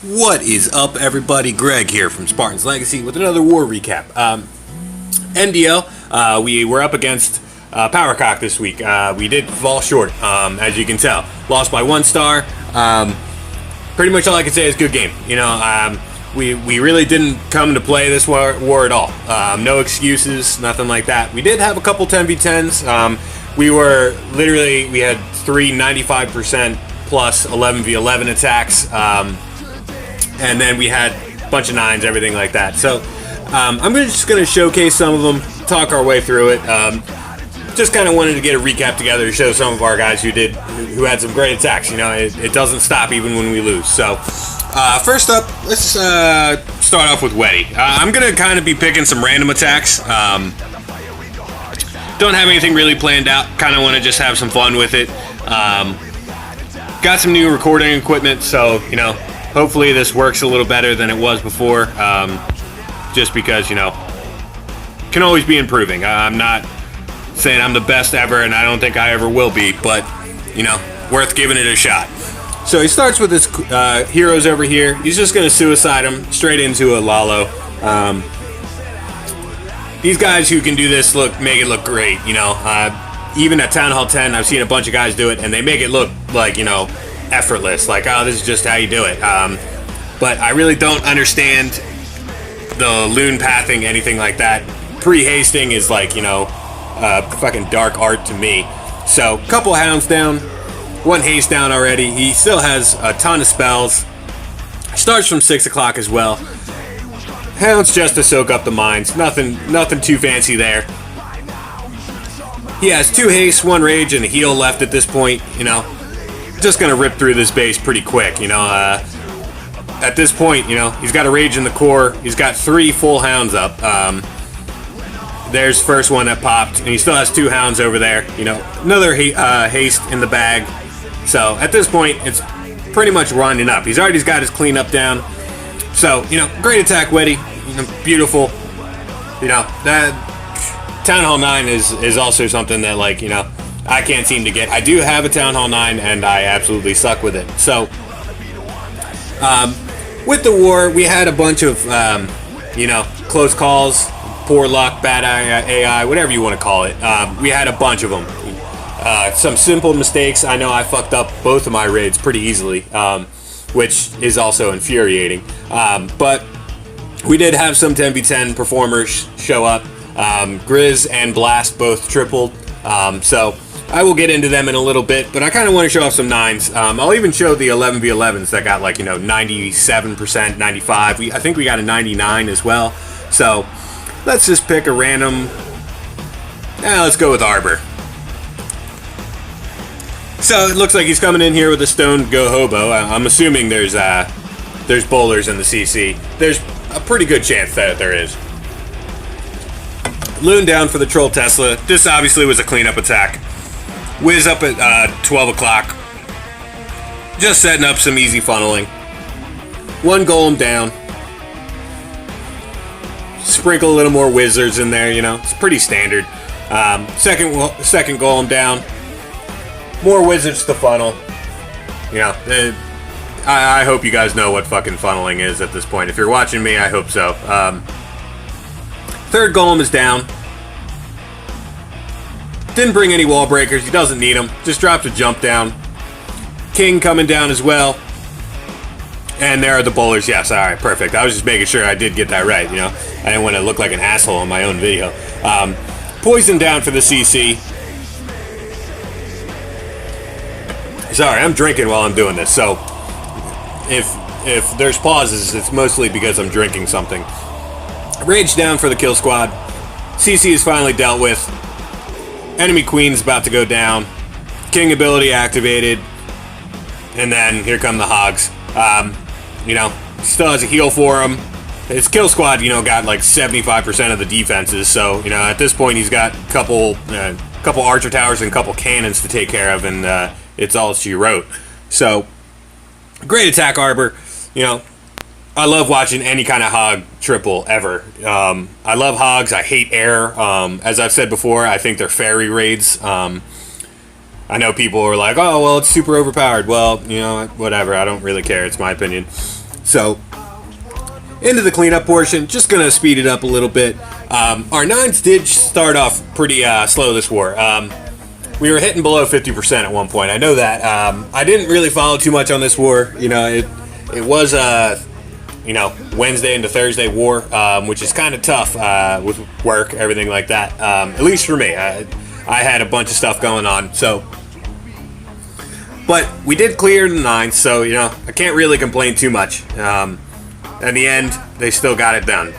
What is up, everybody? Greg here from Spartan's Legacy with another war recap. NDL, we were up against Powercock this week. We did fall short, as you can tell. Lost by 1 star. Pretty much all I can say is good game. We really didn't come to play this war at all. No excuses, nothing like that. We did have a couple 10v10s. We had 3 95% plus 11v11 attacks. And then we had a bunch of 9s, everything like that. So I'm just going to showcase some of them, talk our way through it. Just kind of wanted to get a recap together to show some of our guys who had some great attacks. It doesn't stop even when we lose. So first up, let's start off with Weddy. I'm going to kind of be picking some random attacks. Don't have anything really planned out. Kind of want to just have some fun with it. Got some new recording equipment, so, hopefully this works a little better than it was before, just because, can always be improving. I'm not saying I'm the best ever, and I don't think I ever will be, but, worth giving it a shot. So he starts with his heroes over here. He's just going to suicide him straight into a Lalo. These guys who can do this make it look great, even at Town Hall 10, I've seen a bunch of guys do it, and they make it look like, effortless, like, oh, this is just how you do it. But I really don't understand the loon pathing, anything like that. Pre-hasting is like, fucking dark art to me. So, couple hounds down, 1 haste down already. He still has a ton of spells. Starts from 6 o'clock as well. Hounds just to soak up the mines. Nothing too fancy there. He has 2 haste, 1 rage, and a heal left at this point, Just gonna rip through this base pretty quick, at this point, he's got a rage in the core. He's got 3 full hounds up. There's first one that popped, and he still has 2 hounds over there. Another haste in the bag. So at this point, it's pretty much running up. He's already got his cleanup down. So great attack, Weddy. Beautiful. That Town Hall 9 is also something that I can't seem to get. I do have a Town Hall 9, and I absolutely suck with it. So, with the war, we had a bunch of, close calls, poor luck, bad AI, whatever you want to call it. We had a bunch of them. Some simple mistakes. I know I fucked up both of my raids pretty easily, which is also infuriating. But we did have some 10v10 performers show up. Grizz and Blast both tripled. So I will get into them in a little bit, but I kind of want to show off some 9s. I'll even show the 11v11s that got 97%, 95. I think we got a 99 as well. So let's just pick a random. Let's go with Arbor. So it looks like he's coming in here with a stone go hobo. I'm assuming there's bowlers in the CC. There's a pretty good chance that there is. Loon down for the Troll Tesla. This obviously was a cleanup attack. Whiz up at 12 o'clock. Just setting up some easy funneling. 1 golem down. Sprinkle a little more wizards in there, It's pretty standard. Second golem down. More wizards to funnel. I hope you guys know what fucking funneling is at this point. If you're watching me, I hope so. Third golem is down. Didn't bring any wall breakers. He doesn't need them. Just dropped a jump down. King coming down as well. And there are the bowlers. Yes, alright, perfect. I was just making sure I did get that right, I didn't want to look like an asshole on my own video. Poison down for the CC. Sorry, I'm drinking while I'm doing this, so if there's pauses, it's mostly because I'm drinking something. Rage down for the kill squad. CC is finally dealt with. Enemy Queen's about to go down. King ability activated. And then here come the hogs. Still has a heal for him. His kill squad, got 75% of the defenses. So, at this point he's got a couple archer towers and a couple cannons to take care of, and it's all she wrote. So, great attack, Arbor. I love watching any kind of hog triple ever. I love hogs. I hate air. As I've said before, I think they're fairy raids. I know people are like, oh, well, it's super overpowered. Well, whatever. I don't really care. It's my opinion. So, into the cleanup portion, just going to speed it up a little bit. Our 9s did start off pretty slow this war. We were hitting below 50% at one point. I know that. I didn't really follow too much on this war. You know, it was Wednesday into Thursday war, which is kind of tough with work, everything like that. At least for me. I had a bunch of stuff going on, so. But we did clear the 9s, so, you know, I can't really complain too much. In the end, they still got it done.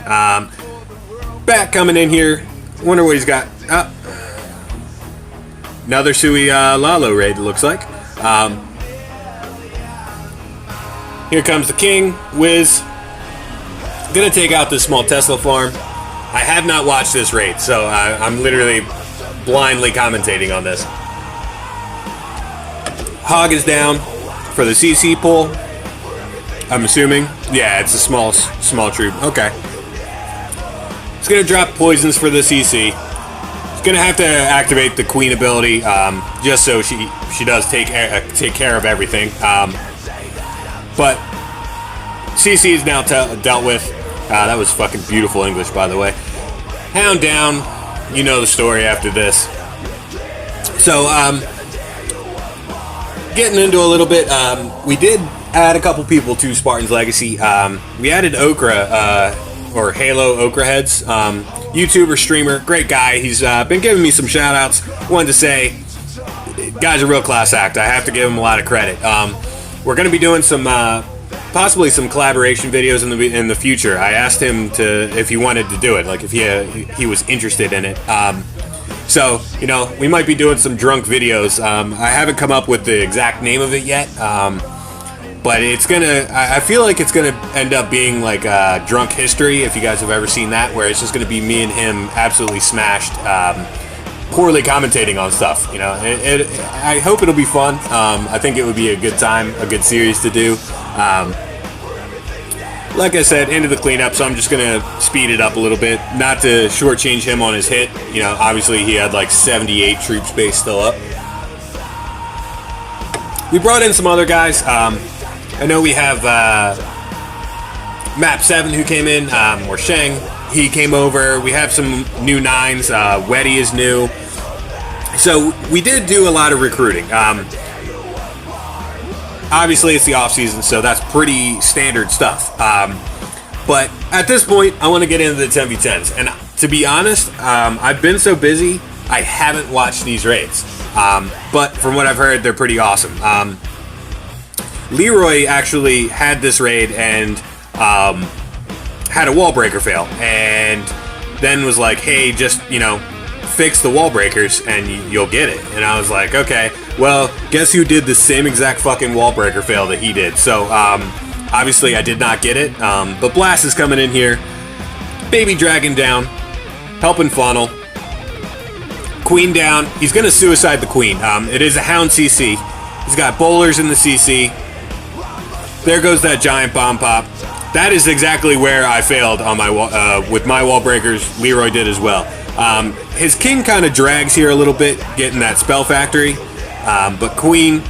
Back coming in here. Wonder what he's got. Another Sui Lalo raid, it looks like. Here comes the King. Wiz. Gonna take out this small Tesla farm. I have not watched this raid, so I'm literally blindly commentating on this. Hog is down for the CC pull. I'm assuming. Yeah, it's a small troop. Okay. He's gonna drop poisons for the CC. He's gonna have to activate the Queen ability, just so she does take care of everything. But CC is now dealt with. That was fucking beautiful English, by the way. Hound down. You know the story after this. So, getting into a little bit, we did add a couple people to Spartan's Legacy. We added Okra, or Halo Okra Heads, YouTuber, streamer, great guy. He's been giving me some shout outs. Wanted to say, guy's a real class act. I have to give him a lot of credit. We're going to be doing some, possibly some collaboration videos in the future. I asked him if he wanted to do it, like if he was interested in it. So, you know, we might be doing some drunk videos. I haven't come up with the exact name of it yet, but it's gonna, I feel like it's gonna end up being like Drunk History, if you guys have ever seen that, where it's just gonna be me and him absolutely smashed, poorly commentating on stuff. You know, I hope it'll be fun. I think it would be a good time, a good series to do. Like I said, into the cleanup, so I'm just going to speed it up a little bit. Not to shortchange him on his hit. You know, obviously he had like 78 troop space still up. We brought in some other guys. I know we have Map 7 who came in, or Sheng. He came over. We have some new 9s. Weddy is new. So we did do a lot of recruiting. Obviously, it's the off-season, so that's pretty standard stuff. But at this point, I want to get into the 10v10s. And to be honest, I've been so busy, I haven't watched these raids. But from what I've heard, they're pretty awesome. Leroy actually had this raid and had a wall breaker fail. And then was like, hey, just, you know, fix the wall breakers and you'll get it. And I was like, okay, well, guess who did the same exact fucking wall breaker fail that he did? So, obviously I did not get it, but Blast is coming in here. Baby Dragon down, helping funnel. Queen down. He's going to suicide the Queen. It is a Hound CC. He's got bowlers in the CC. There goes that giant bomb pop. That is exactly where I failed on my with my wall breakers. Leroy did as well. His King kind of drags here a little bit, getting that spell factory. But Queen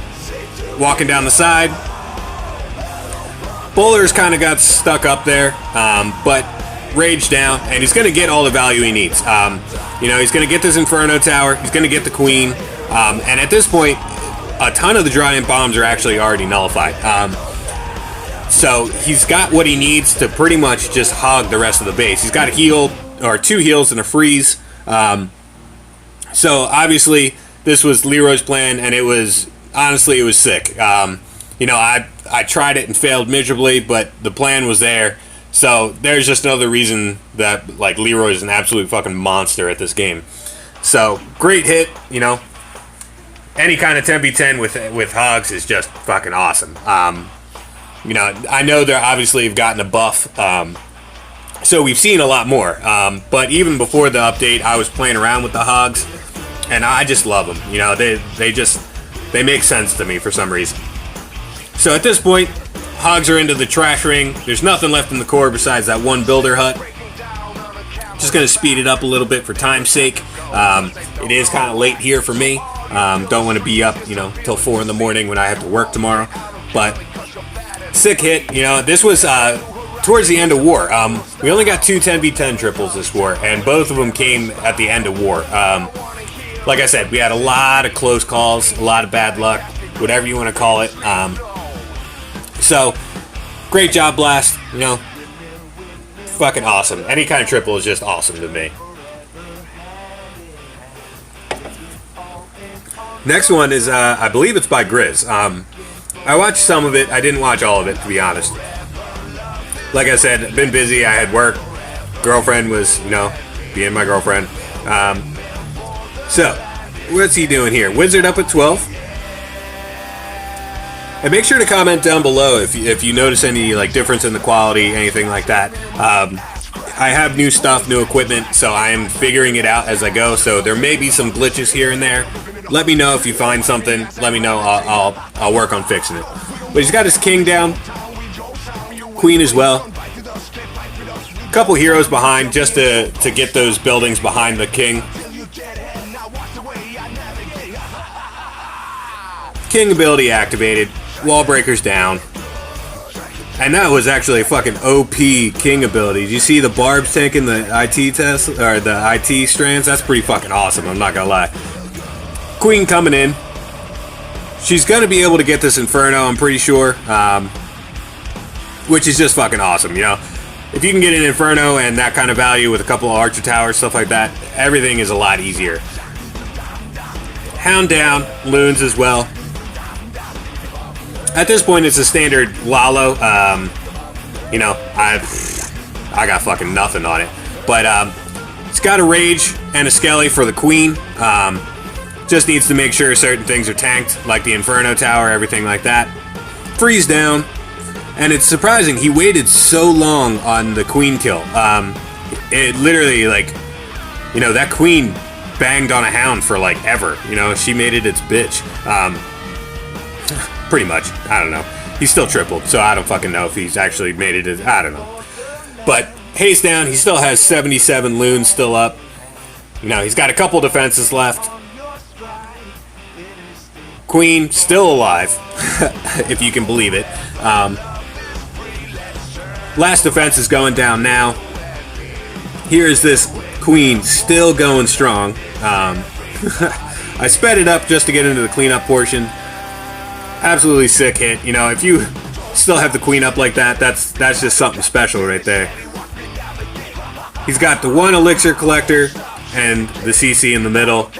walking down the side. Bowler's kind of got stuck up there, but Rage down, and he's going to get all the value he needs. You know, he's going to get this Inferno Tower. He's going to get the Queen. And at this point, a ton of the Giant Bombs are actually already nullified. So he's got what he needs to pretty much just hog the rest of the base. He's got a heal, or 2 heals and a freeze. So obviously this was Leroy's plan, and it was, honestly, it was sick. You know, I tried it and failed miserably, but the plan was there. So there's just another reason that, like, Leroy's an absolute fucking monster at this game. So great hit, you know. Any kind of 10v10 with Hogs is just fucking awesome. You know, I know they obviously have gotten a buff, so we've seen a lot more. But even before the update, I was playing around with the Hogs, and I just love them. You know, they make sense to me for some reason. So at this point, Hogs are into the trash ring. There's nothing left in the core besides that one builder hut. Just going to speed it up a little bit for time's sake. It is kind of late here for me. Don't want to be up, you know, till 4 in the morning when I have to work tomorrow. But sick hit. You know, this was towards the end of war. We only got 2 10v10 triples this war, and both of them came at the end of war. Like I said, we had a lot of close calls, a lot of bad luck, whatever you want to call it. So, great job, Blast. You know, fucking awesome. Any kind of triple is just awesome to me. Next one is, I believe it's by Grizz. I watched some of it. I didn't watch all of it, to be honest. Like I said, I've been busy. I had work. Girlfriend was, you know, being my girlfriend. So, what's he doing here? Wizard up at 12. And make sure to comment down below if you notice any like difference in the quality, anything like that. I have new stuff, new equipment, so I am figuring it out as I go. So there may be some glitches here and there. Let me know if you find something. Let me know. I'll work on fixing it. But he's got his king down, queen as well. A couple heroes behind just to get those buildings behind the king. King ability activated. Wall breakers down. And that was actually a fucking OP king ability. Did you see the barbs taking the IT test or the IT strands? That's pretty fucking awesome. I'm not gonna lie. Queen coming in. She's gonna be able to get this Inferno, I'm pretty sure. Which is just fucking awesome, you know. If you can get an Inferno and that kind of value with a couple of Archer Towers, stuff like that, everything is a lot easier. Hound down, loons as well. At this point, it's a standard Lalo. You know, I got fucking nothing on it. But it's got a Rage and a Skelly for the Queen. Just needs to make sure certain things are tanked, like the Inferno Tower, everything like that. Freeze down. And it's surprising, he waited so long on the Queen kill. It literally, like, you know, that Queen banged on a Hound for, like, ever. You know, she made it its bitch. Pretty much. I don't know. He's still tripled, so I don't fucking know if he's actually made it. I don't know. But haste down. He still has 77 loons still up. You know, he's got a couple defenses left. Queen still alive, if you can believe it. Last defense is going down now. Here is this Queen still going strong. I sped it up just to get into the cleanup portion. Absolutely sick hit. You know, if you still have the Queen up like that, that's just something special right there. He's got the 1 elixir collector and the CC in the middle.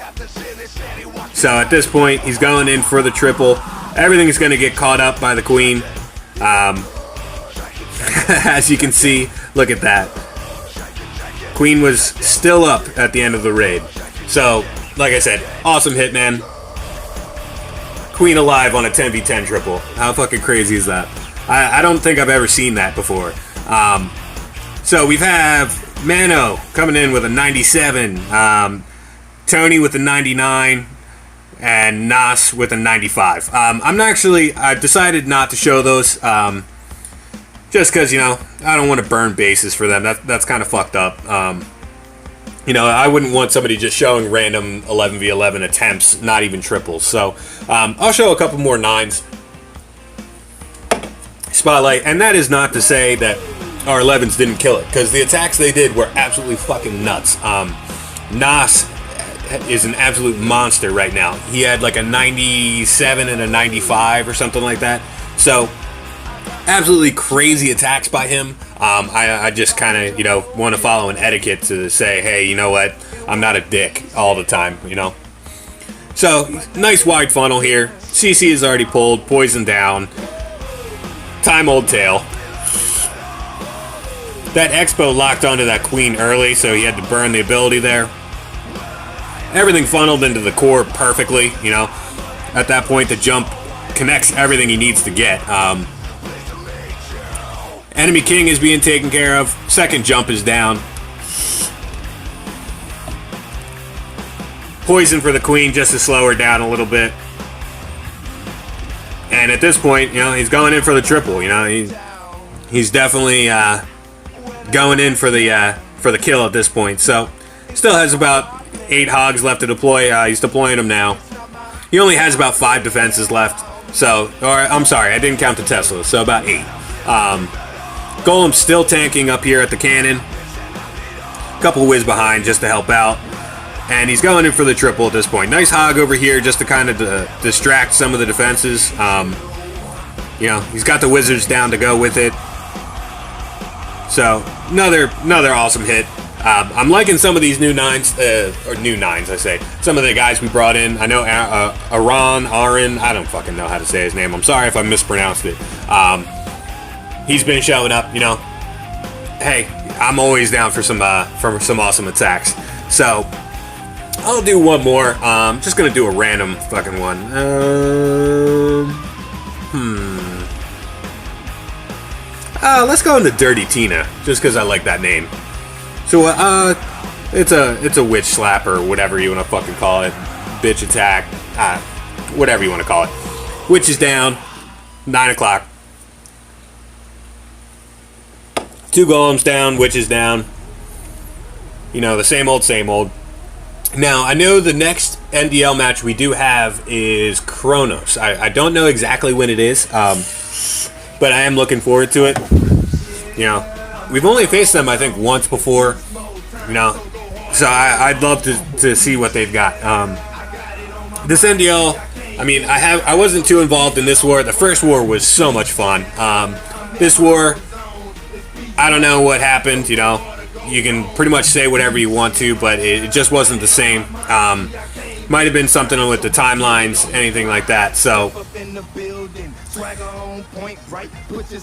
So at this point, he's going in for the triple. Everything is going to get caught up by the Queen. As you can see, look at that. Queen was still up at the end of the raid. So, like I said, awesome hit, man. Queen alive on a 10v10 triple. How fucking crazy is that? I don't think I've ever seen that before. So we have Mano coming in with a 97, Tony with a 99, and Nas with a 95. I decided not to show those, just because, you know, I don't want to burn bases for them. That's kind of fucked up. You know, I wouldn't want somebody just showing random 11v11 attempts, not even triples. So, I'll show a couple more 9s. Spotlight, and that is not to say that our 11s didn't kill it, because the attacks they did were absolutely fucking nuts. Nas is an absolute monster right now. He had like a 97 and a 95 or something like that. So, absolutely crazy attacks by him. I just kind of, you know, want to follow an etiquette to say, hey, you know what? I'm not a dick all the time, you know? So, nice wide funnel here. CC is already pulled. Poison down. Time old tail. That Expo locked onto that Queen early, so he had to burn the ability there. Everything funneled into the core perfectly, you know? At that point, the jump connects everything he needs to get. Enemy King is being taken care of. Second jump is down. Poison for the Queen just to slow her down a little bit. And at this point, you know, he's going in for the triple. You know, he's definitely going in for the kill at this point. So, still has about 8 hogs left to deploy. He's deploying them now. He only has about 5 defenses left. So, or I'm sorry, I didn't count the Teslas. So about 8. Golem's still tanking up here at the cannon. Couple whiz behind just to help out. And he's going in for the triple at this point. Nice hog over here just to kind of distract some of the defenses. You know, he's got the wizards down to go with it. So, another awesome hit. I'm liking some of these new 9s, or new 9s, I say. Some of the guys we brought in. I know Aaron, I don't fucking know how to say his name. I'm sorry if I mispronounced it. He's been showing up, you know. Hey, I'm always down for some awesome attacks. So, I'll do one more. Just gonna do a random fucking one. Let's go into Dirty Tina, just because I like that name. So, it's a witch slap or whatever you want to fucking call it. Bitch attack, whatever you want to call it. Witch is down, 9 o'clock. 2 golems down, witch is down. You know, the same old, same old. Now, I know the next NDL match we do have is Kronos. I don't know exactly when it is, but I am looking forward to it. You know, we've only faced them, I think, once before. You know, so I'd love to see what they've got. This NDL, I mean, I wasn't too involved in this war. The first war was so much fun. This war, I don't know what happened. You know, you can pretty much say whatever you want to, but it just wasn't the same. Might have been something with the timelines, anything like that. So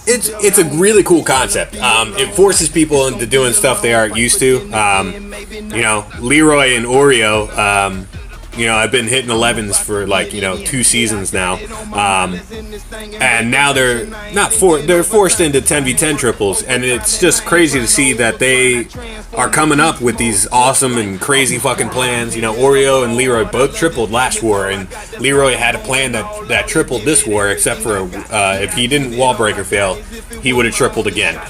it's a really cool concept. It forces people into doing stuff they aren't used to. You know, Leroy and Oreo. You know, I've been hitting 11s for like, you know, 2 seasons now, and now they're forced into 10v10 triples, and it's just crazy to see that they are coming up with these awesome and crazy fucking plans. You know, Oreo and Leroy both tripled last war, and Leroy had a plan that tripled this war, except for if he didn't wall breaker fail, he would have tripled again.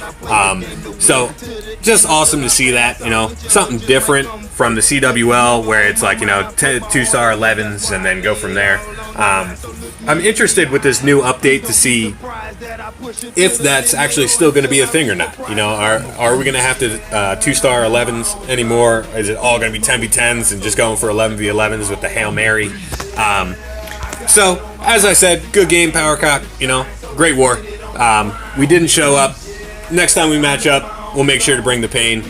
So just awesome to see that, you know, something different from the CWL, where it's like, you know, 2-star 11s and then go from there. I'm interested with this new update to see if that's actually still going to be a thing or not. You know, are we going to have to 2-star 11s anymore? Is it all going to be 10v10s and just going for 11v11s with the Hail Mary? So, as I said, good game, Powercock. You know, great war. We didn't show up. Next time we match up, we'll make sure to bring the pain.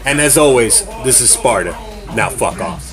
And as always, this is Sparta. Now fuck off.